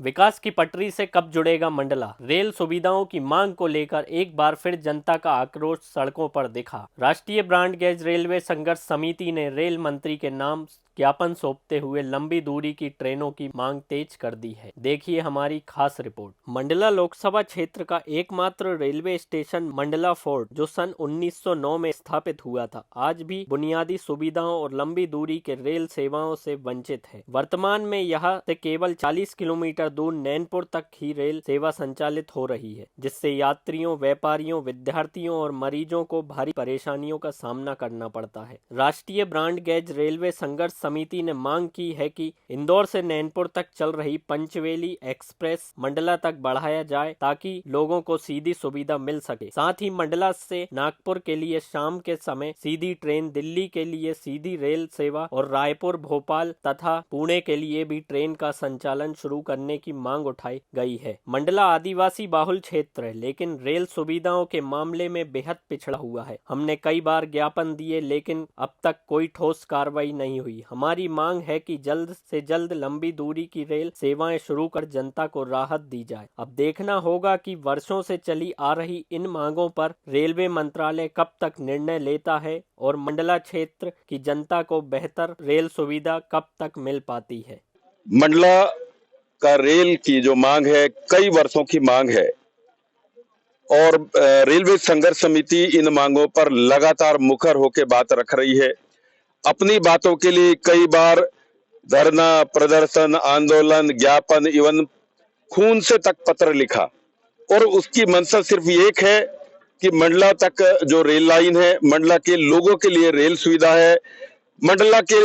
विकास की पटरी से कब जुड़ेगा मंडला? रेल सुविधाओं की मांग को लेकर एक बार फिर जनता का आक्रोश सड़कों पर दिखा। राष्ट्रीय ब्रॉड गेज रेलवे संघर्ष समिति ने रेल मंत्री के नाम ज्ञापन सौंपते हुए लंबी दूरी की ट्रेनों की मांग तेज कर दी है। देखिए हमारी खास रिपोर्ट। मंडला लोकसभा क्षेत्र का एकमात्र रेलवे स्टेशन मंडला फोर्ट, जो सन 1909 में स्थापित हुआ था, आज भी बुनियादी सुविधाओं और लंबी दूरी के रेल सेवाओं से वंचित है। वर्तमान में यहाँ से केवल 40 किलोमीटर दूर नैनपुर तक ही रेल सेवा संचालित हो रही है, जिससे यात्रियों, व्यापारियों, विद्यार्थियों और मरीजों को भारी परेशानियों का सामना करना पड़ता है। राष्ट्रीय ब्रॉड गेज रेलवे संघर्ष समिति ने मांग की है कि इंदौर से नैनपुर तक चल रही पंचवेली एक्सप्रेस मंडला तक बढ़ाया जाए, ताकि लोगों को सीधी सुविधा मिल सके। साथ ही मंडला से नागपुर के लिए शाम के समय सीधी ट्रेन, दिल्ली के लिए सीधी रेल सेवा और रायपुर, भोपाल तथा पुणे के लिए भी ट्रेन का संचालन शुरू करने की मांग उठाई गई है। मंडला आदिवासी बाहुल क्षेत्र है, लेकिन रेल सुविधाओं के मामले में बेहद पिछड़ा हुआ है। हमने कई बार ज्ञापन दिए, लेकिन अब तक कोई ठोस कार्रवाई नहीं हुई। हमारी मांग है कि जल्द से जल्द लंबी दूरी की रेल सेवाएं शुरू कर जनता को राहत दी जाए। अब देखना होगा कि वर्षों से चली आ रही इन मांगों पर रेलवे मंत्रालय कब तक निर्णय लेता है और मंडला क्षेत्र की जनता को बेहतर रेल सुविधा कब तक मिल पाती है। मंडला का रेल की जो मांग है, कई वर्षों की मांग है और रेलवे संघर्ष समिति इन मांगों पर लगातार मुखर होकर बात रख रही है। अपनी बातों के लिए कई बार धरना, प्रदर्शन, आंदोलन, ज्ञापन, इवन खून से तक पत्र लिखा और उसकी मंशा सिर्फ एक है कि मंडला तक जो रेल लाइन है, मंडला के लोगों के लिए रेल सुविधा है। मंडला के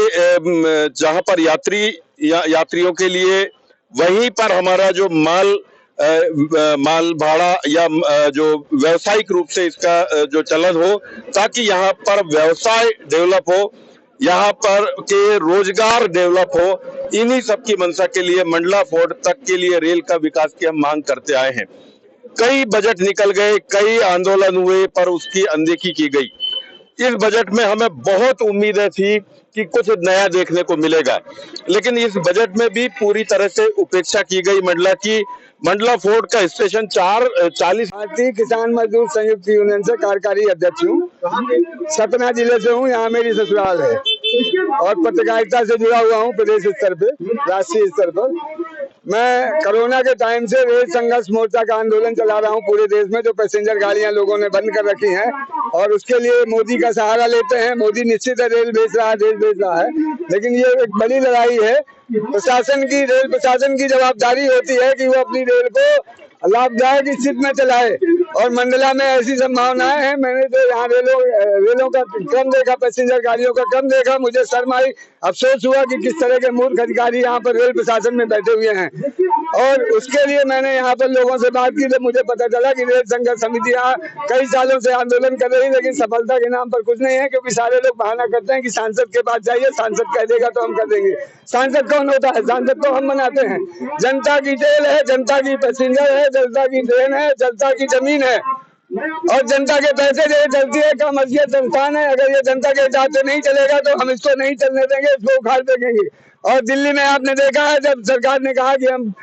जहां पर यात्रियों के लिए, वहीं पर हमारा जो माल भाड़ा या जो व्यवसायिक रूप से इसका जो चलन हो, ताकि यहाँ पर व्यवसाय डेवलप हो, यहाँ पर के रोजगार डेवलप हो। इन्हीं सब की मंशा के लिए मंडला फोर्ट तक के लिए रेल का विकास की हम मांग करते आए हैं। कई बजट निकल गए, कई आंदोलन हुए, पर उसकी अनदेखी की गई। इस बजट में हमें बहुत उम्मीदें थी कि कुछ नया देखने को मिलेगा, लेकिन इस बजट में भी पूरी तरह से उपेक्षा की गई मंडला की। मंडला फोर्ट का स्टेशन 40 भारतीय किसान मजदूर संयुक्त यूनियन से कार्यकारी अध्यक्ष हूँ। सतना जिले से हूँ, यहाँ मेरी ससुराल है और पत्रकारिता से जुड़ा हुआ हूँ प्रदेश स्तर पे, राष्ट्रीय स्तर पर। मैं कोरोना के टाइम से रेल संघर्ष मोर्चा का आंदोलन चला रहा हूँ पूरे देश में। जो पैसेंजर गाड़ियां लोगों ने बंद कर रखी हैं और उसके लिए मोदी का सहारा लेते हैं। मोदी निश्चित है रेल बेच रहा है, देश बेच रहा है, लेकिन ये एक बड़ी लड़ाई है। प्रशासन की, रेल प्रशासन की जवाबदारी होती है कि वो अपनी रेल को लाभदायक स्थिति में चलाए और मंडला में ऐसी संभावनाएं हैं। मैंने तो यहाँ रेलों का क्रम देखा, पैसेंजर गाड़ियों का क्रम देखा, मुझे शर्म आई, अफसोस हुआ कि किस तरह के मूर्ख अधिकारी यहाँ पर रेल प्रशासन में बैठे हुए हैं। और उसके लिए मैंने यहाँ पर लोगों से बात की तो मुझे पता चला कि रेल संघर्ष समिति यहाँ कई सालों से आंदोलन कर रही, लेकिन सफलता के नाम पर कुछ नहीं है, क्योंकि सारे लोग बहाना करते हैं कि सांसद के पास जाइए, सांसद कह देगा तो हम कर देंगे। सांसद कौन होता है? सांसद तो हम बनाते हैं। जनता की जेल है, जनता की पैसेंजर है, जनता की ट्रेन है, जनता की जमीन है और जनता के पैसे से चलती है। का मर्जिया संस्थान है। अगर ये जनता के हिसाब से नहीं चलेगा तो हम इसको नहीं चलने देंगे, इसको उखाड़ देंगे। और दिल्ली में आपने देखा है, जब सरकार ने कहा कि हम